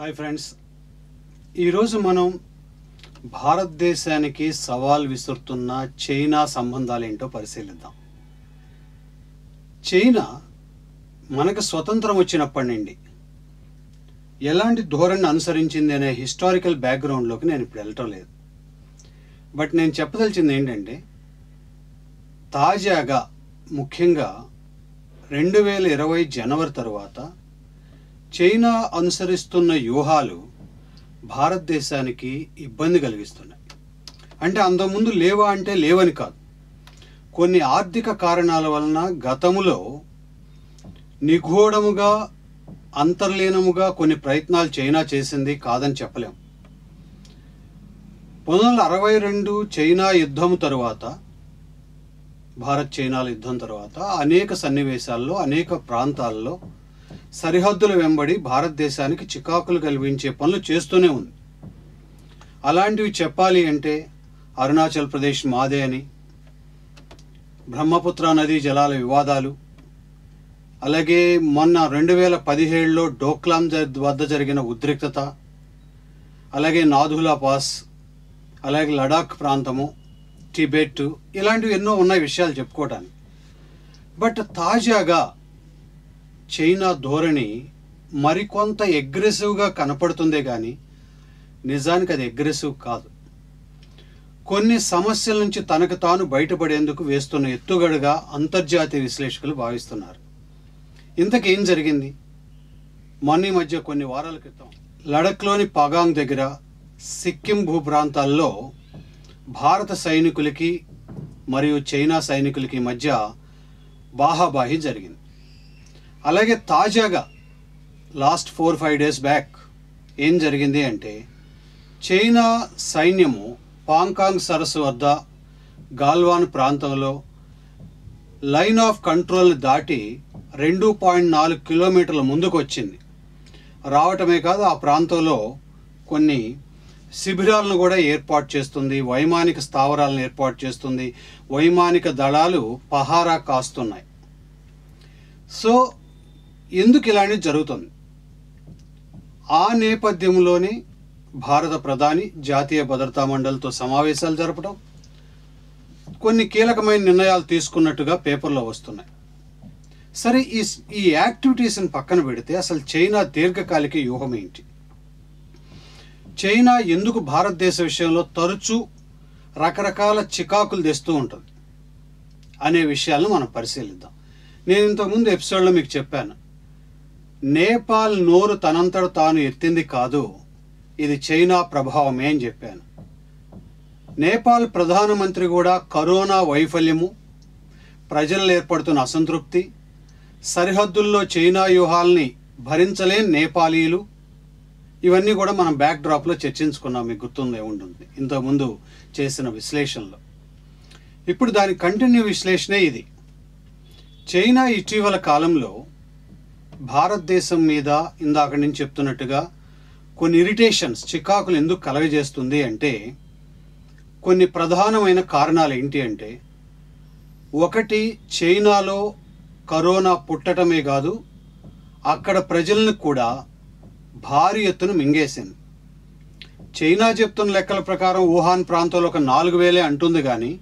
Hi friends, ఈరోజు మనం భారతదేశానికి సవాల్ విసురుతున్న చైనా సంబంధాలు ఏంటో పరిశీలిద్దాం. చైనా మనకు స్వతంత్రం వచ్చినప్పటి నుండి ఎలాంటి ధోరణిని అనుసరించింది అనే హిస్టారికల్ బ్యాక్గ్రౌండ్లోకి నేను ఇప్పుడు వెళ్ళటం లేదు. బట్ నేను చెప్పదలిచింది ఏంటంటే, తాజాగా ముఖ్యంగా 2020 జనవరి తరువాత చైనా అనుసరిస్తున్న వ్యూహాలు భారతదేశానికి ఇబ్బంది కలిగిస్తున్నాయి. అంటే అంతకుముందు లేవా అంటే లేవని కాదు, కొన్ని ఆర్థిక కారణాల వలన గతములో నిగూఢముగా అంతర్లీనముగా కొన్ని ప్రయత్నాలు చైనా చేసింది, కాదని చెప్పలేం. 1962 చైనా యుద్ధం తరువాత, భారత్ చైనాల యుద్ధం తర్వాత అనేక సన్నివేశాల్లో అనేక ప్రాంతాల్లో సరిహద్దుల వెంబడి భారతదేశానికి చికాకులు కలిగించే పనులు చేస్తూనే ఉంది. అలాంటివి చెప్పాలి అంటే అరుణాచల్ ప్రదేశ్ మాదే అని, బ్రహ్మపుత్ర నదీ జలాల వివాదాలు, అలాగే మొన్న 2017లో డోక్లాం వద్ద జరిగిన ఉద్రిక్తత, అలాగే నాథులా పాస్, అలాగే లడాక్ ప్రాంతము, టిబెట్, ఇలాంటివి ఎన్నో ఉన్నాయి విషయాలు చెప్పుకోవడానికి. బట్ తాజాగా చైనా ధోరణి మరికొంత అగ్రెసివ్గా కనపడుతుందే కానీ నిజానికి అది అగ్రెసివ్ కాదు. కొన్ని సమస్యల నుంచి తనకు తాను బయటపడేందుకు వేస్తున్న ఎత్తుగడగా అంతర్జాతీయ విశ్లేషకులు భావిస్తున్నారు. ఇంతకేం జరిగింది? మొన్న మధ్య కొన్ని వారాల క్రితం లడఖ్లోని పగాంగ్ దగ్గర సిక్కిం భూప్రాంతాల్లో భారత సైనికులకి మరియు చైనా సైనికులకి మధ్య బాహాబాహి జరిగింది. అలాగే తాజాగా లాస్ట్ 4-5 డేస్ బ్యాక్ ఏం జరిగింది అంటే, చైనా సైన్యము పాంకాంగ్ సరస్సు వద్ద గాల్వాన్ ప్రాంతంలో లైన్ ఆఫ్ కంట్రోల్ని దాటి 2.4 కిలోమీటర్ల ముందుకు వచ్చింది. రావటమే కాదు, ఆ ప్రాంతంలో కొన్ని శిబిరాలను కూడా ఏర్పాటు చేస్తుంది, వైమానిక స్థావరాలను ఏర్పాటు చేస్తుంది, వైమానిక దళాలు పహారా కాస్తున్నాయి. సో ఎందుకు ఇలాంటిది జరుగుతుంది? ఆ నేపథ్యంలోనే భారత ప్రధాని జాతీయ భద్రతా మండలితో సమావేశాలు జరపడం, కొన్ని కీలకమైన నిర్ణయాలు తీసుకున్నట్టుగా పేపర్లో వస్తున్నాయి. సరే, ఈ యాక్టివిటీస్ని పక్కన పెడితే అసలు చైనా దీర్ఘకాలిక వ్యూహం ఏంటి? చైనా ఎందుకు భారతదేశ విషయంలో తరచూ రకరకాల చికాకులు తెస్తూ ఉంటుంది అనే విషయాలను మనం పరిశీలిద్దాం. నేను ఇంతకుముందు ఎపిసోడ్లో మీకు చెప్పాను, నేపాల్ నోరు తనంతట తాను ఎత్తింది కాదు, ఇది చైనా ప్రభావమే అని చెప్పాను. నేపాల్ ప్రధానమంత్రి కూడా కరోనా వైఫల్యము, ప్రజల్లో ఏర్పడుతున్న అసంతృప్తి, సరిహద్దుల్లో చైనా వ్యూహాల్ని భరించలేని నేపాలీలు, ఇవన్నీ కూడా మనం బ్యాక్ డ్రాప్లో చర్చించుకున్నాం, మీకు గుర్తుందే ఉంటుంది ఇంతకుముందు చేసిన విశ్లేషణలో. ఇప్పుడు దాని కంటిన్యూ విశ్లేషణే ఇది. చైనా ఇటీవల కాలంలో భారతదేశం మీద ఇందాక నుంచి చెప్తున్నట్టుగా కొన్ని ఇరిటేషన్స్, చికాకులు ఎందుకు కలగజేస్తుంది అంటే, కొన్ని ప్రధానమైన కారణాలు ఏంటి అంటే, ఒకటి, చైనాలో కరోనా పుట్టటమే కాదు, అక్కడ ప్రజలను కూడా భారీ ఎత్తున మింగేసింది. చైనా చెప్తున్న లెక్కల ప్రకారం వుహాన్ ప్రాంతంలో ఒక 4,000 అంటుంది, కానీ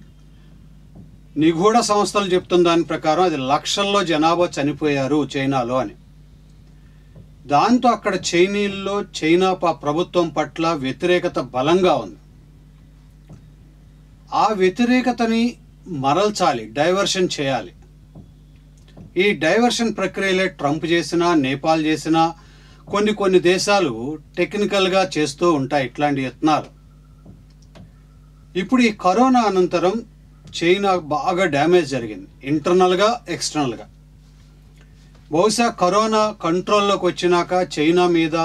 నిగూఢ సంస్థలు చెప్తున్న దాని ప్రకారం అది లక్షల్లో జనాభా చనిపోయారు చైనాలో అని. దాంతో అక్కడ చైనీల్లో చైనా ప్రభుత్వం పట్ల వ్యతిరేకత బలంగా ఉంది. ఆ వ్యతిరేకతని మరల్చాలి, డైవర్షన్ చేయాలి. ఈ డైవర్షన్ ప్రక్రియలే ట్రంప్ చేసినా, నేపాల్ చేసినా, కొన్ని దేశాలు టెక్నికల్గా చేస్తూ ఉంటాయి ఇట్లాంటి యత్నాలు. ఇప్పుడు ఈ కరోనా అనంతరం చైనా బాగా డ్యామేజ్ జరిగింది, ఇంటర్నల్గా ఎక్స్టర్నల్గా. బహుశా కరోనా కంట్రోల్లోకి వచ్చినాక చైనా మీద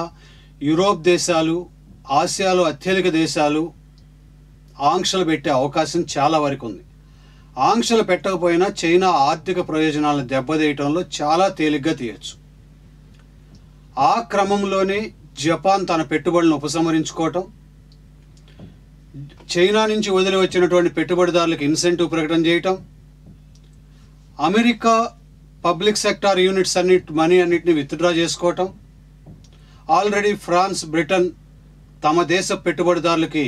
యూరోప్ దేశాలు, ఆసియాలో అత్యధిక దేశాలు ఆంక్షలు పెట్టే అవకాశం చాలా వరకు ఉంది. ఆంక్షలు పెట్టకపోయినా చైనా ఆర్థిక ప్రయోజనాలను దెబ్బతీయటంలో చాలా తేలిగ్గా తీయచ్చు. ఆ క్రమంలోనే జపాన్ తన పెట్టుబడులను ఉపసంహరించుకోవటం, చైనా నుంచి వదిలి వచ్చినటువంటి పెట్టుబడిదారులకు ఇన్సెంటివ్ ప్రకటన చేయటం, America public sector units money అన్నిటిని విత్డ్రా చేసుకోవటం, ఆల్రెడీ ఫ్రాన్స్, బ్రిటన్ తమ దేశ పెట్టుబడిదారులకి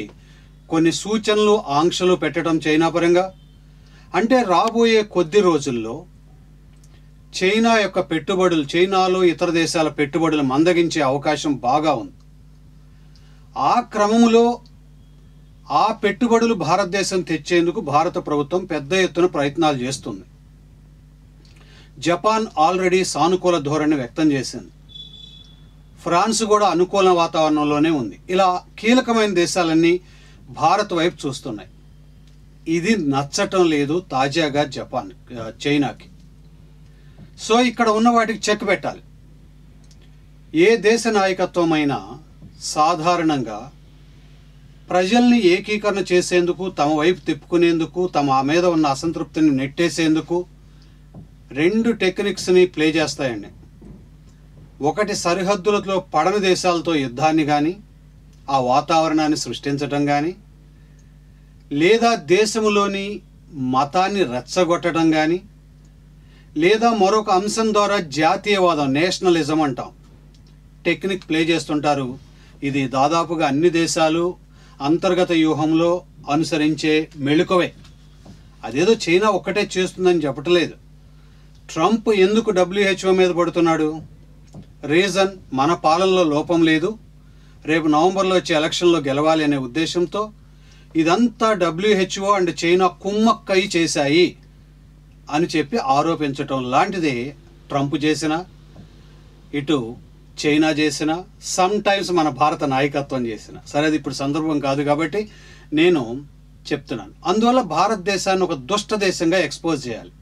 కొన్ని సూచనలు, ఆంక్షలు పెట్టడం చైనా పరంగా. అంటే రాబోయే కొద్ది రోజుల్లో చైనా యొక్క పెట్టుబడులు, చైనాలో ఇతర దేశాల పెట్టుబడులు మందగించే అవకాశం బాగా ఉంది. ఆ క్రమంలో ఆ పెట్టుబడులు భారతదేశం తెచ్చేందుకు భారత ప్రభుత్వం పెద్ద ఎత్తున ప్రయత్నాలు చేస్తుంది. జపాన్ ఆల్రెడీ సానుకూల ధోరణి వ్యక్తం చేసింది. ఫ్రాన్స్ కూడా అనుకూల వాతావరణంలోనే ఉంది. ఇలా కీలకమైన దేశాలన్నీ భారత్ వైపు చూస్తున్నాయి. ఇది నచ్చటం లేదు తాజాగా చైనాకి. సో ఇక్కడ ఉన్న వాటికి చెక్ పెట్టాలి. ఏ దేశ నాయకత్వమైనా సాధారణంగా ప్రజల్ని ఏకీకరణ చేసేందుకు, తమ వైపు తిప్పుకునేందుకు, తమ మీద ఉన్న అసంతృప్తిని నెట్టేసేందుకు 2 టెక్నిక్స్ని ప్లే చేస్తాయండి. ఒకటి, సరిహద్దులతో పడని దేశాలతో యుద్ధాన్ని కానీ, ఆ వాతావరణాన్ని సృష్టించటం కానీ, లేదా దేశంలోని మతాన్ని రెచ్చగొట్టడం కానీ, లేదా మరొక అంశం ద్వారా జాతీయవాదం, నేషనలిజం అంటాం, టెక్నిక్ ప్లే చేస్తుంటారు. ఇది దాదాపుగా అన్ని దేశాలు అంతర్గత వ్యూహంలో అనుసరించే మెళుకువే. అదేదో చైనా ఒక్కటే చేస్తుందని చెప్పట్లేదు. ట్రంప్ ఎందుకు WHO మీద పడుతున్నాడు? రీజన్, మన పాలనలో లోపం లేదు, రేపు నవంబర్లో వచ్చే ఎలక్షన్లో గెలవాలి అనే ఉద్దేశంతో ఇదంతా WHO అండ్ చైనా కుమ్మక్కై చేశాయి అని చెప్పి ఆరోపించటం లాంటిదే ట్రంప్ చేసిన, ఇటు చైనా చేసిన, సమ్ టైమ్స్ మన భారత నాయకత్వం చేసిన. సరే, అది ఇప్పుడు సందర్భం కాదు కాబట్టి నేను చెప్తున్నాను. అందువల్ల భారతదేశాన్ని ఒక దుష్ట దేశంగా ఎక్స్పోజ్ చేయాలి.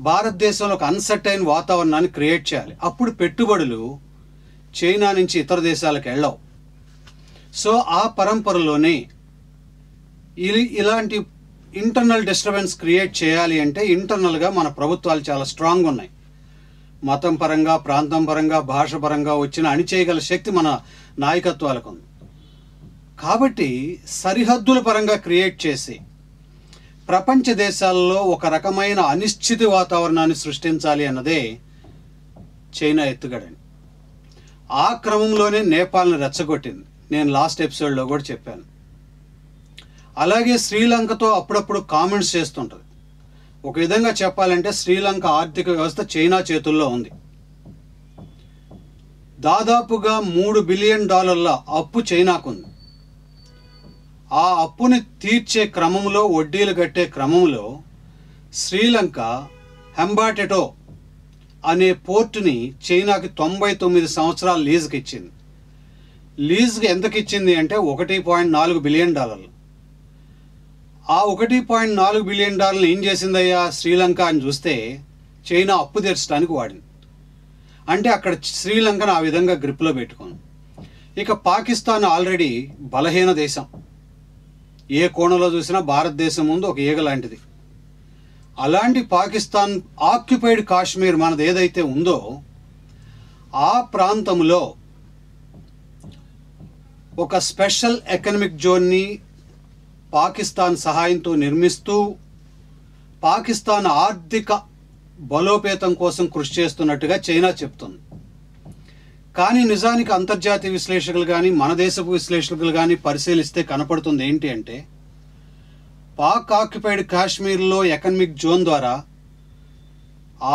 భారతదేశంలో ఒక అన్సర్టైన్ వాతావరణాన్ని క్రియేట్ చేయాలి. అప్పుడు పెట్టుబడులు చైనా నుంచి ఇతర దేశాలకు వెళ్ళవు. సో ఆ పరంపరలోనే ఇలాంటి ఇంటర్నల్ డిస్టర్బెన్స్ క్రియేట్ చేయాలి అంటే ఇంటర్నల్గా మన ప్రభుత్వాలు చాలా స్ట్రాంగ్ ఉన్నాయి. మతం పరంగా, ప్రాంతం పరంగా, భాష పరంగా వచ్చిన అణిచేయగల శక్తి మన నాయకత్వాలకు ఉంది. కాబట్టి సరిహద్దుల పరంగా క్రియేట్ చేసి ప్రపంచ దేశాల్లో ఒక రకమైన అనిశ్చిత వాతావరణాన్ని సృష్టించాలి అన్నదే చైనా ఎత్తుగడని. ఆ క్రమంలోనే నేపాల్ని రెచ్చగొట్టింది. నేను లాస్ట్ ఎపిసోడ్లో కూడా చెప్పాను. అలాగే శ్రీలంకతో అప్పుడప్పుడు కామెంట్స్ చేస్తుంటుంది. ఒక విధంగా చెప్పాలంటే శ్రీలంక ఆర్థిక వ్యవస్థ చైనా చేతుల్లో ఉంది. దాదాపుగా $3 బిలియన్ అప్పు చైనాకు ఉంది. ఆ అప్పుని తీర్చే క్రమంలో, వడ్డీలు కట్టే క్రమంలో శ్రీలంక హెంబాటెటో అనే పోర్టుని చైనాకి 99 సంవత్సరాలు లీజుకి ఇచ్చింది. లీజుకి ఎంతకి ఇచ్చింది అంటే $1.4 బిలియన్. ఆ $1.4 బిలియన్ ఏం చేసిందయ్యా శ్రీలంక అని చూస్తే చైనా అప్పు తీర్చడానికి వాడింది. అంటే అక్కడ శ్రీలంకను ఆ విధంగా గ్రిప్లో పెట్టుకుంది. ఇక పాకిస్తాన్ ఆల్రెడీ బలహీన దేశం. ఏ కోణంలో చూసినా భారతదేశం ముందు ఒక ఈగ లాంటిది. అలాంటి పాకిస్తాన్ ఆక్యుపైడ్ కాశ్మీర్ మనది ఏదైతే ఉందో ఆ ప్రాంతంలో ఒక స్పెషల్ ఎకనామిక్ జోన్ని పాకిస్తాన్ సహాయంతో నిర్మిస్తూ పాకిస్తాన్ ఆర్థిక బలోపేతం కోసం కృషి చేస్తున్నట్టుగా చైనా చెప్తుంది. కానీ నిజానికి అంతర్జాతీయ విశ్లేషకులు కానీ, మన దేశపు విశ్లేషకులు కానీ పరిశీలిస్తే కనపడుతుంది ఏంటి అంటే, పాక్ ఆక్యుపైడ్ కాశ్మీర్లో ఎకనామిక్ జోన్ ద్వారా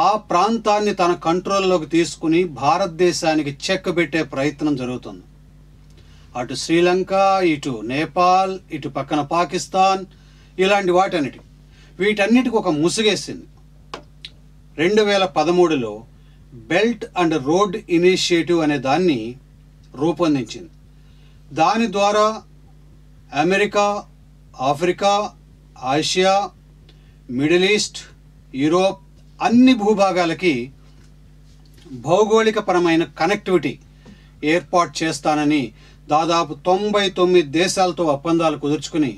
ఆ ప్రాంతాన్ని తన కంట్రోల్లోకి తీసుకుని భారతదేశానికి చెక్ పెట్టే ప్రయత్నం జరుగుతుంది. అటు శ్రీలంక, ఇటు నేపాల్, ఇటు పక్కన పాకిస్తాన్, ఇలాంటి వీటన్నిటికి ఒక ముసుగేసింది. 2013లో బెల్ట్ అండ్ రోడ్ ఇనిషియేటివ్ అనే దాన్ని రూపొందించింది. దాని ద్వారా America, Africa, Asia, middle east, Europe అన్ని భూభాగాలకి భౌగోళికపరమైన కనెక్టివిటీ ఏర్పాటు చేస్తానని దాదాపు 99 దేశాలతో ఒప్పందాలు కుదుర్చుకుని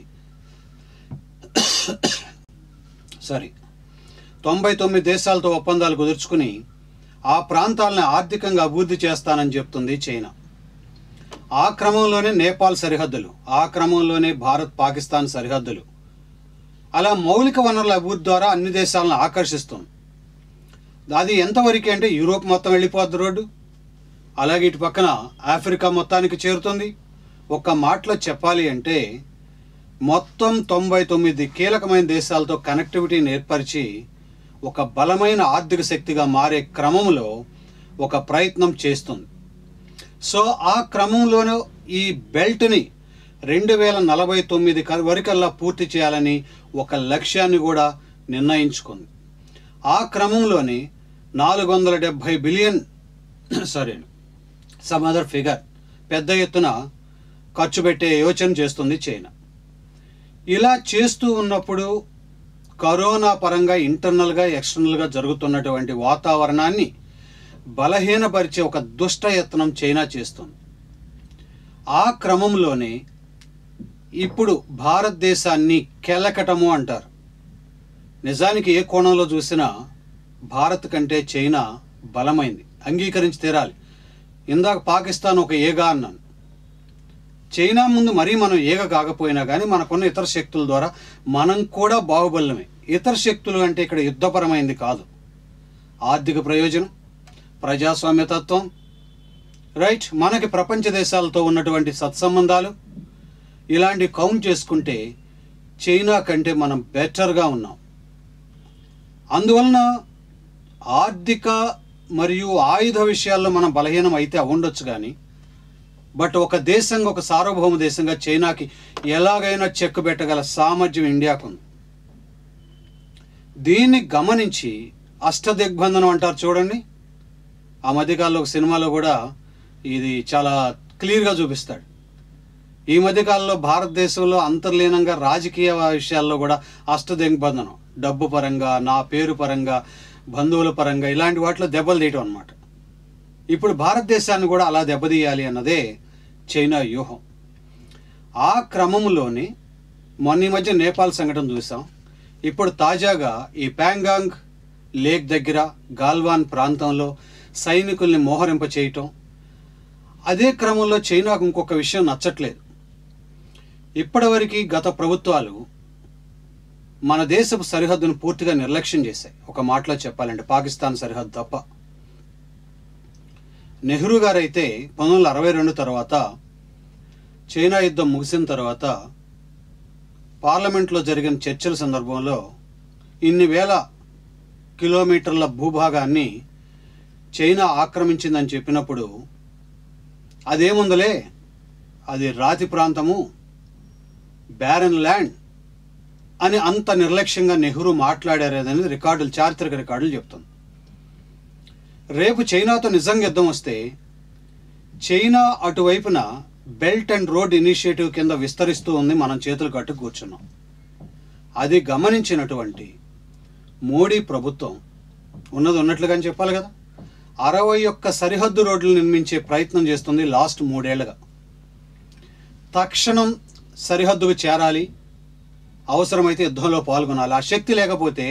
99 దేశాలతో ఒప్పందాలు కుదుర్చుకుని ఆ ప్రాంతాలను ఆర్థికంగా అభివృద్ధి చేస్తానని చెప్తుంది చైనా. ఆ క్రమంలోనే నేపాల్ సరిహద్దులు, ఆ క్రమంలోనే భారత్ పాకిస్తాన్ సరిహద్దులు. అలా మౌలిక వనరుల అభివృద్ధి ద్వారా అన్ని దేశాలను ఆకర్షిస్తుంది. అది ఎంతవరకు అంటే యూరోప్ మొత్తం వెళ్ళిపోద్ది రోడ్డు, అలాగే ఇటు పక్కన ఆఫ్రికా మొత్తానికి చేరుతుంది. ఒక్క మాటలో చెప్పాలి అంటే మొత్తం 99 కీలకమైన దేశాలతో కనెక్టివిటీని ఏర్పరిచి ఒక బలమైన ఆర్థిక శక్తిగా మారే క్రమంలో ఒక ప్రయత్నం చేస్తుంది. సో ఆ క్రమంలోనూ ఈ బెల్ట్ని 2049 వరకల్లా పూర్తి చేయాలని ఒక లక్ష్యాన్ని కూడా నిర్ణయించుకుంది. ఆ క్రమంలోనే 470 బిలియన్ సమ్ అదర్ ఫిగర్ పెద్ద ఎత్తున ఖర్చు పెట్టే యోచన చేస్తుంది చైనా. ఇలా చేస్తూ ఉన్నప్పుడు కరోనా పరంగా ఇంటర్నల్గా ఎక్స్టర్నల్గా జరుగుతున్నటువంటి వాతావరణాన్ని బలహీనపరిచే ఒక దుష్ట యత్నం చైనా చేస్తుంది. ఆ క్రమంలోనే ఇప్పుడు భారతదేశాన్ని కెలకటము అంటారు. నిజానికి ఏ కోణంలో చూసినా భారత్ కంటే చైనా బలమైంది, అంగీకరించి తీరాలి. ఇందాక పాకిస్తాన్ ఒక ఏగా అన్నాను. చైనా ముందు మరీ మనం ఏగ కాకపోయినా కానీ మనకున్న ఇతర శక్తుల ద్వారా మనం కూడా బాహుబలమే. ఇతర శక్తులు అంటే ఇక్కడ యుద్ధపరమైంది కాదు, ఆర్థిక ప్రయోజనం, ప్రజాస్వామ్యతత్వం, రైట్, మనకి ప్రపంచ దేశాలతో ఉన్నటువంటి సత్సంబంధాలు, ఇలాంటి కౌంట్ చేసుకుంటే చైనా కంటే మనం బెటర్గా ఉన్నాం. అందువలన ఆర్థిక మరియు ఆయుధ విషయాల్లో మనం బలహీనం అయితే ఉండొచ్చు కానీ బట్ ఒక దేశంగా, ఒక సార్వభౌమ దేశంగా చైనాకి ఎలాగైనా చెక్ పెట్టగల సామర్థ్యం ఇండియాకు ఉంది. దీన్ని గమనించి అష్టదిగ్బంధనం అంటారు చూడండి, ఆ మధ్యకాలంలో ఒక సినిమాలో కూడా ఇది చాలా క్లియర్గా చూపిస్తాడు. ఈ మధ్యకాలంలో భారతదేశంలో అంతర్లీనంగా రాజకీయ విషయాల్లో కూడా అష్టదిగ్బంధనం, డబ్బు పరంగా, నా పేరు పరంగా, బంధువుల పరంగా, ఇలాంటి వాటిలో దెబ్బలు తీయటం అన్నమాట. ఇప్పుడు భారతదేశాన్ని కూడా అలా దెబ్బతీయాలి అన్నదే చైనా వ్యూహం. ఆ క్రమంలోనే మొన్న ఈ మధ్య నేపాల్ సంఘటన చూసాం. ఇప్పుడు తాజాగా ఈ ప్యాంగాంగ్ లేక్ దగ్గర గాల్వాన్ ప్రాంతంలో సైనికుల్ని మోహరింప చేయటం. అదే క్రమంలో చైనాకు ఇంకొక విషయం నచ్చట్లేదు. ఇప్పటివరకు గత ప్రభుత్వాలు మన దేశపు సరిహద్దును పూర్తిగా నిర్లక్ష్యం చేశాయి. ఒక మాటలో చెప్పాలంటే పాకిస్తాన్ సరిహద్దు తప్ప. నెహ్రూ గారైతే 1962 తర్వాత చైనా యుద్ధం ముగిసిన తర్వాత పార్లమెంట్లో జరిగిన చర్చల సందర్భంలో ఇన్ని వేల కిలోమీటర్ల భూభాగాన్ని చైనా ఆక్రమించిందని చెప్పినప్పుడు అదేముందలే, అది రాతి ప్రాంతము, బ్యారన్ ల్యాండ్ అని అంత నిర్లక్ష్యంగా నెహ్రూ మాట్లాడారనేది రికార్డులు, చారిత్రక రికార్డులు చెప్తుంది. రేపు చైనాతో నిజంగా యుద్ధం వస్తే చైనా అటువైపున బెల్ట్ అండ్ రోడ్ ఇనిషియేటివ్ కింద విస్తరిస్తూ ఉంది, మనం చేతులు కట్టు కూర్చున్నాం. అది గమనించినటువంటి మోడీ ప్రభుత్వం ఉన్నది ఉన్నట్లుగాని చెప్పాలి కదా, 61 సరిహద్దు రోడ్లు నిర్మించే ప్రయత్నం చేస్తుంది లాస్ట్ 3 ఏళ్లుగా. తక్షణం సరిహద్దుకు చేరాలి, అవసరమైతే యుద్ధంలో పాల్గొనాలి. ఆ శక్తి లేకపోతే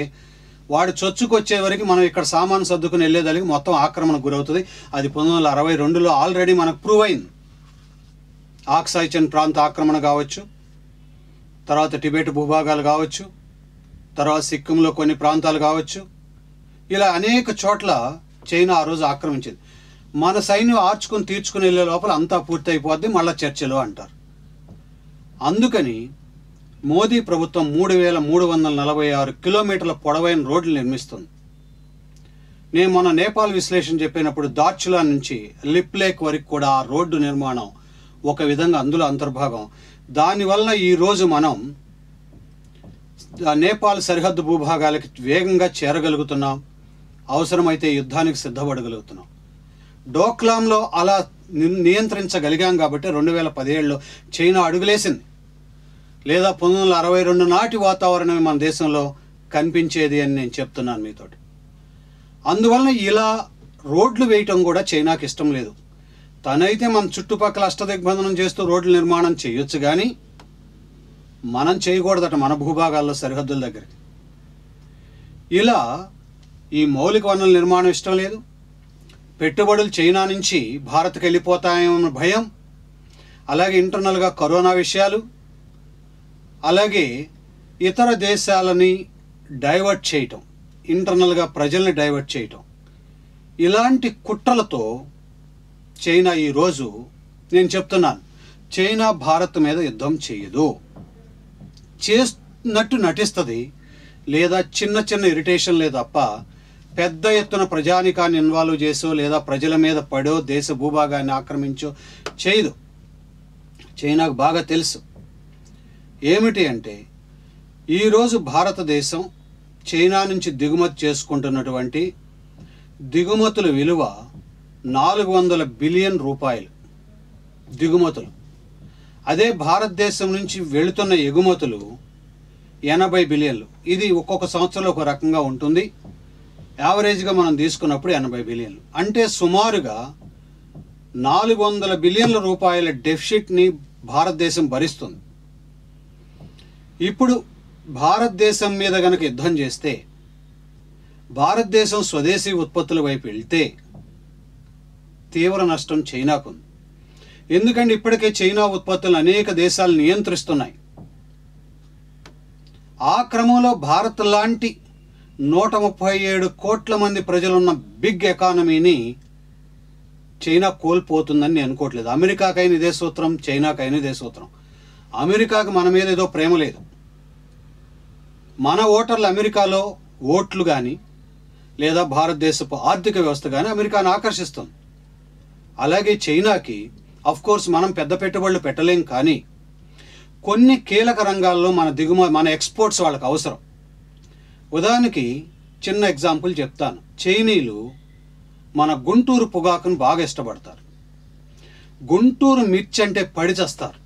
వాడు చొచ్చుకొచ్చే వరకు మనం ఇక్కడ సామాను సర్దుకుని వెళ్ళేదానికి మొత్తం ఆక్రమణకు గురవుతుంది. అది 1962లో ఆల్రెడీ మనకు ప్రూవ్ అయింది. ఆక్సాయ్ చిన్ ప్రాంత ఆక్రమణ కావచ్చు, తర్వాత టిబెట్ భూభాగాలు కావచ్చు, తర్వాత సిక్కింలో కొన్ని ప్రాంతాలు కావచ్చు, ఇలా అనేక చోట్ల చైనా ఆ రోజు ఆక్రమించింది. మన సైన్యం ఆర్చుకుని తీర్చుకుని వెళ్ళే లోపల అంతా పూర్తి అయిపోద్ది, మళ్ళీ చర్చలు అంటారు. అందుకని మోదీ ప్రభుత్వం 3346 కిలోమీటర్ల పొడవైన రోడ్లు నిర్మిస్తుంది. నేను మొన్న నేపాల్ విశ్లేషణ చెప్పినప్పుడు దార్చులా నుంచి లిప్ లేక్ వరకు కూడా ఆ రోడ్డు నిర్మాణం ఒక విధంగా అందులో అంతర్భాగం. దానివల్ల ఈరోజు మనం నేపాల్ సరిహద్దు భూభాగాలకి వేగంగా చేరగలుగుతున్నాం, అవసరమైతే యుద్ధానికి సిద్ధపడగలుగుతున్నాం. డోక్లాంలో అలా నియంత్రించగలిగాం కాబట్టి 2017లో చైనా అడుగులేసింది. లేదా 1962 నాటి వాతావరణమే మన దేశంలో కనిపించేది అని నేను చెప్తున్నాను మీతోటి. అందువలన ఇలా రోడ్లు వేయటం కూడా చైనాకి ఇష్టం లేదు. తనైతే మన చుట్టుపక్కల అష్టదిగ్బంధనం చేస్తూ రోడ్ల నిర్మాణం చేయొచ్చు కానీ మనం చేయకూడదట మన భూభాగాల్లో సరిహద్దుల దగ్గరికి. ఇలా ఈ మౌలిక వనరుల నిర్మాణం ఇష్టం లేదు, పెట్టుబడులు చైనా నుంచి భారత్కి వెళ్ళిపోతాయేమన్న భయం, అలాగే ఇంటర్నల్గా కరోనా విషయాలు, అలాగే ఇతర దేశాలని డైవర్ట్ చేయటం, ఇంటర్నల్గా ప్రజల్ని డైవర్ట్ చేయటం, ఇలాంటి కుట్రలతో చైనా ఈరోజు నేను చెప్తున్నాను, చైనా భారత్ మీద యుద్ధం చేయదు. చేస్తున్నట్టు నటిస్తుంది, లేదా చిన్న చిన్న ఇరిటేషన్లే తప్ప పెద్ద ఎత్తున ప్రజానికాన్ని ఇన్వాల్వ్ చేసో లేదా ప్రజల మీద పడో దేశ భూభాగాన్ని ఆక్రమించో చేయదు. చైనాకు బాగా తెలుసు ఏమిటి అంటే, ఈరోజు భారతదేశం చైనా నుంచి దిగుమతి చేసుకుంటున్నటువంటి దిగుమతుల విలువ 400 బిలియన్ రూపాయలు దిగుమతులు. అదే భారతదేశం నుంచి వెళుతున్న ఎగుమతులు 80 బిలియన్లు. ఇది ఒక్కొక్క సంవత్సరంలో ఒక రకంగా ఉంటుంది. యావరేజ్గా మనం తీసుకున్నప్పుడు 80 బిలియన్లు. అంటే సుమారుగా 400 బిలియన్ల రూపాయల డెఫిసిట్ని భారతదేశం భరిస్తుంది. ఇప్పుడు భారతదేశం మీద గనక యుద్ధం చేస్తే, భారతదేశం స్వదేశీ ఉత్పత్తుల వైపు వెళ్తే తీవ్ర నష్టం చైనాకు ఉంది. ఎందుకంటే ఇప్పటికే చైనా ఉత్పత్తులను అనేక దేశాలు నియంత్రిస్తున్నాయి. ఆ క్రమంలో భారత్ లాంటి 137 కోట్ల మంది ప్రజలున్న బిగ్ ఎకానమీని చైనా కోల్పోతుందని నేను అనుకోవట్లేదు. అమెరికాకైనా ఇదే సూత్రం, చైనాకైనా ఇదే సూత్రం. అమెరికాకి మన మీద ఏదో ప్రేమ లేదు. మన ఓటర్లు అమెరికాలో ఓట్లు కానీ లేదా భారతదేశపు ఆర్థిక వ్యవస్థ కానీ అమెరికాను ఆకర్షిస్తుంది. అలాగే చైనాకి కోర్స్ మనం పెద్ద పెట్టుబడులు పెట్టలేం, కానీ కొన్ని కీలక రంగాల్లో మన ఎక్స్పోర్ట్స్ వాళ్ళకి అవసరం. ఉదాహరణకి చిన్న ఎగ్జాంపుల్ చెప్తాను. చైనీయులు మన గుంటూరు పొగాకును బాగా ఇష్టపడతారు. గుంటూరు మిర్చి అంటే పడి చస్తారు.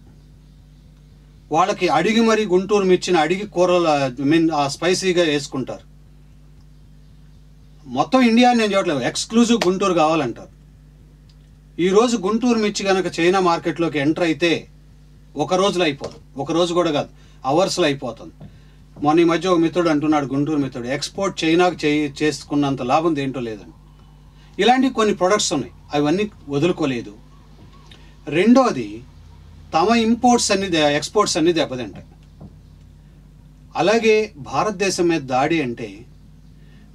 వాళ్ళకి అడిగి మరి గుంటూరు మిర్చిని అడిగి కూరలు స్పైసీగా వేసుకుంటారు. మొత్తం ఇండియా నేను చూడలేదు, ఎక్స్క్లూజివ్ గుంటూరు కావాలంటారు. ఈరోజు గుంటూరు మిర్చి కనుక చైనా మార్కెట్లోకి ఎంటర్ అయితే ఒక రోజులో అయిపోతుంది. ఒక రోజు కూడా కాదు, అవర్స్లో అయిపోతుంది. మొన్న ఈ మధ్య ఒక మిత్రుడు అంటున్నాడు, గుంటూరు మిత్రుడు, ఎక్స్పోర్ట్ చైనాకు చేసుకున్నంత లాభం దేంటో లేదని. ఇలాంటి కొన్ని ప్రొడక్ట్స్ ఉన్నాయి, అవన్నీ వదులుకోలేదు. రెండోది, తమ ఎక్స్పోర్ట్స్ అన్ని దెబ్బతింటాయి. అలాగే భారతదేశం మీద దాడి అంటే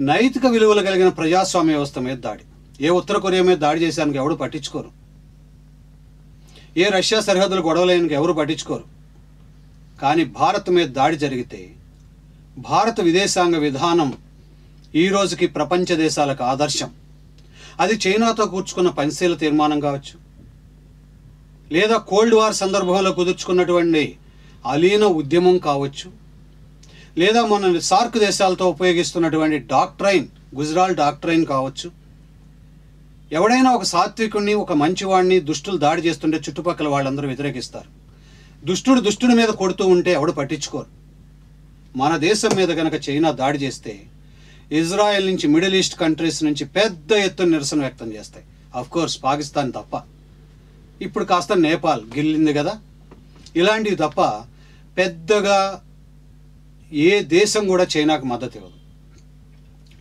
నైతిక విలువలు కలిగిన ప్రజాస్వామ్య వ్యవస్థ మీద దాడి. ఏ ఉత్తర కొరియా మీద దాడి చేసేందుకు ఎవరు పట్టించుకోరు. ఏ రష్యా సరిహద్దులు గొడవలేనికి ఎవరు పట్టించుకోరు. కానీ భారత్ మీద దాడి జరిగితే భారత విదేశాంగ విధానం ఈ రోజుకి ప్రపంచ దేశాలకు ఆదర్శం. అది చైనాతో కూర్చుకున్న పంచశీల తీర్మానం కావచ్చు, లేదా కోల్డ్ వార్ సందర్భంలో కుదుర్చుకున్నటువంటి అలీన ఉద్యమం కావచ్చు, లేదా మన సార్క్ దేశాలతో ఉపయోగిస్తున్నటువంటి డాక్ట్రైన్, గుజరాల్ డాక్ట్రైన్ కావచ్చు. ఎవడైనా ఒక సాత్వికుడిని, ఒక మంచివాడిని దుష్టులు దాడి చేస్తుంటే చుట్టుపక్కల వాళ్ళందరూ వ్యతిరేకిస్తారు. దుష్టుడి మీద కొడుతూ ఉంటే ఎవడు పట్టించుకోరు. మన దేశం మీద కనుక చైనా దాడి చేస్తే ఇజ్రాయెల్ నుంచి, మిడిల్ ఈస్ట్ కంట్రీస్ నుంచి పెద్ద ఎత్తున నిరసన వ్యక్తం చేస్తాయి. కోర్స్ పాకిస్తాన్ తప్ప. ఇప్పుడు కాస్త నేపాల్ గిల్లింది కదా. ఇలాంటివి తప్ప పెద్దగా ఏ దేశం కూడా చైనాకు మద్దతు ఇవ్వదు.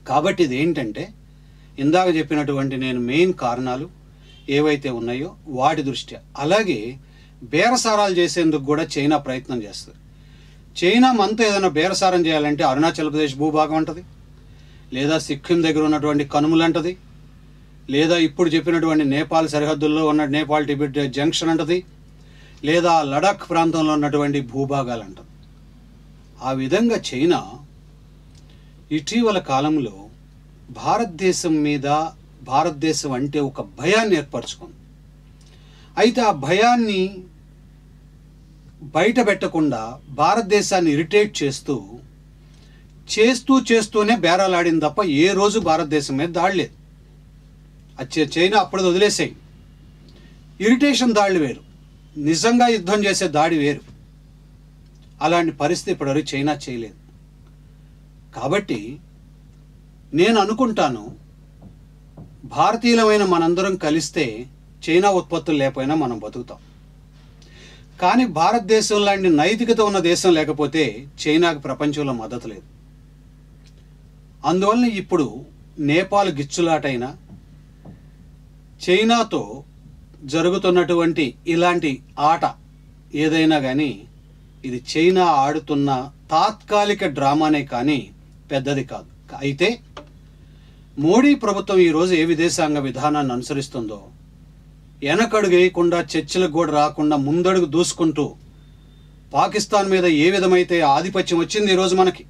కాబట్టి ఇది ఏంటంటే, ఇందాక చెప్పినటువంటి నేను మెయిన్ కారణాలు ఏవైతే ఉన్నాయో వాటి దృష్ట్యా, అలాగే బేరసారాలు చేసేందుకు కూడా చైనా ప్రయత్నం చేస్తుంది. చైనా మనతో ఏదైనా బేరసారం చేయాలంటే అరుణాచల్ ప్రదేశ్ భూభాగం అంటది, లేదా సిక్కిం దగ్గర ఉన్నటువంటి కనుమలు అంటది, లేదా ఇప్పుడు చెప్పినటువంటి నేపాల్ సరిహద్దుల్లో ఉన్న నేపాల్ టిబెట్ జంక్షన్ అంటది, లేదా లడాక్ ప్రాంతంలో ఉన్నటువంటి భూభాగాలు అంటది. ఆ విధంగా చైనా ఇటీవల కాలంలో భారతదేశం అంటే ఒక భయాన్ని ఏర్పరచుకుంది. అయితే ఆ భయాన్ని బయట పెట్టకుండా భారతదేశాన్ని ఇరిటేట్ చేస్తూనే బేరాలాడింది తప్ప ఏ రోజు భారతదేశం మీద దాడలేదు. చైనా అప్పుడు వదిలేసాయి. ఇరిటేషన్ దాడులు వేరు, నిజంగా యుద్ధం చేసే దాడి వేరు. అలాంటి పరిస్థితి ఇప్పటివరకు చైనా చేయలేదు. కాబట్టి నేను అనుకుంటాను, భారతీయులమైన మనందరం కలిస్తే చైనా ఉత్పత్తులు లేకపోయినా మనం బతుకుతాం. కానీ భారతదేశం లాంటి నైతికత ఉన్న దేశం లేకపోతే చైనాకు ప్రపంచంలో మద్దతు లేదు. అందువలన ఇప్పుడు నేపాల్ గిచ్చులాటైనా, చైనాతో జరుగుతున్నటువంటి ఇలాంటి ఆట ఏదైనా కానీ ఇది చైనా ఆడుతున్న తాత్కాలిక డ్రామానే కానీ పెద్దది కాదు. అయితే మోడీ ప్రభుత్వం ఈరోజు ఏ విదేశాంగ విధానాన్ని అనుసరిస్తుందో వెనకడుగు వేయకుండా, చర్చలకు కూడా రాకుండా ముందడుగు దూసుకుంటూ పాకిస్తాన్ మీద ఏ విధమైతే ఆధిపత్యం వచ్చింది ఈరోజు మనకి,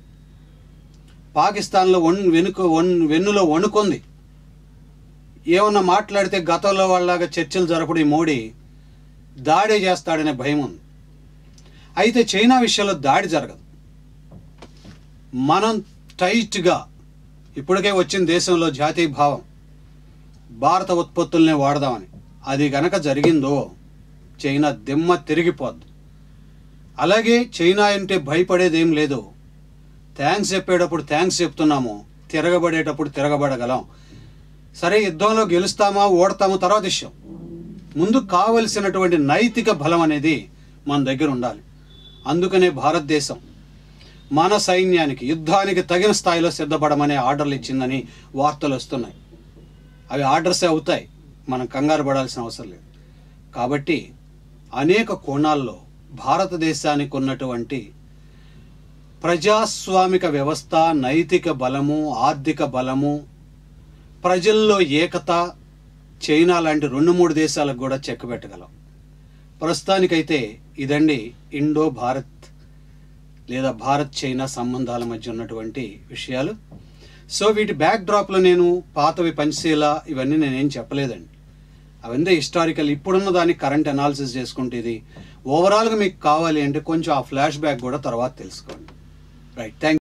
పాకిస్తాన్లో వెన్నులో వణుకుంది. ఏమన్నా మాట్లాడితే గతంలో వాళ్ళలాగా చర్చలు జరపడు ఈ మోడీ దాడే చేస్తాడనే భయం ఉంది. అయితే చైనా విషయంలో దాడి జరగదు. మనం టైట్గా ఇప్పటికే వచ్చిన దేశంలో జాతీయ భావం, భారత ఉత్పత్తులనే వాడదామని. అది గనక జరిగిందో చైనా దిమ్మ తిరిగిపోద్ది. అలాగే చైనా అంటే భయపడేదేం లేదు. థ్యాంక్స్ చెప్పేటప్పుడు థ్యాంక్స్ చెప్తున్నాము, తిరగబడేటప్పుడు తిరగబడగలం. సరే, యుద్ధంలో గెలుస్తామా ఓడతామో తర్వాత విషయం. ముందు కావలసినటువంటి నైతిక బలం అనేది మన దగ్గర ఉండాలి. అందుకనే భారతదేశం మన సైన్యానికి యుద్ధానికి తగిన స్థాయిలో సిద్ధపడమనే ఆర్డర్లు ఇచ్చిందని వార్తలు వస్తున్నాయి. అవి ఆర్డర్సే అవుతాయి, మనం కంగారు పడాల్సిన అవసరం లేదు. కాబట్టి అనేక కోణాల్లో భారతదేశానికి ఉన్నటువంటి ప్రజాస్వామిక వ్యవస్థ, నైతిక బలము, ఆర్థిక బలము, ప్రజల్లో ఏకత చైనా లాంటి 2-3 దేశాలకు కూడా చెక్ పెట్టగలం. ప్రస్తుతానికైతే ఇదండి ఇండో భారత్ లేదా భారత్ చైనా సంబంధాల మధ్య ఉన్నటువంటి విషయాలు. సో వీటి బ్యాక్ డ్రాప్లో నేను పాతవి పంచశీల ఇవన్నీ నేనేం చెప్పలేదండి. అవన్నీ హిస్టారికల్. ఇప్పుడున్న దాన్ని కరెంట్ అనాలిసిస్ చేసుకుంటే ఇది ఓవరాల్గా మీకు కావాలి అంటే కొంచెం ఆ ఫ్లాష్ బ్యాక్ కూడా తర్వాత తెలుసుకోండి. Right, thank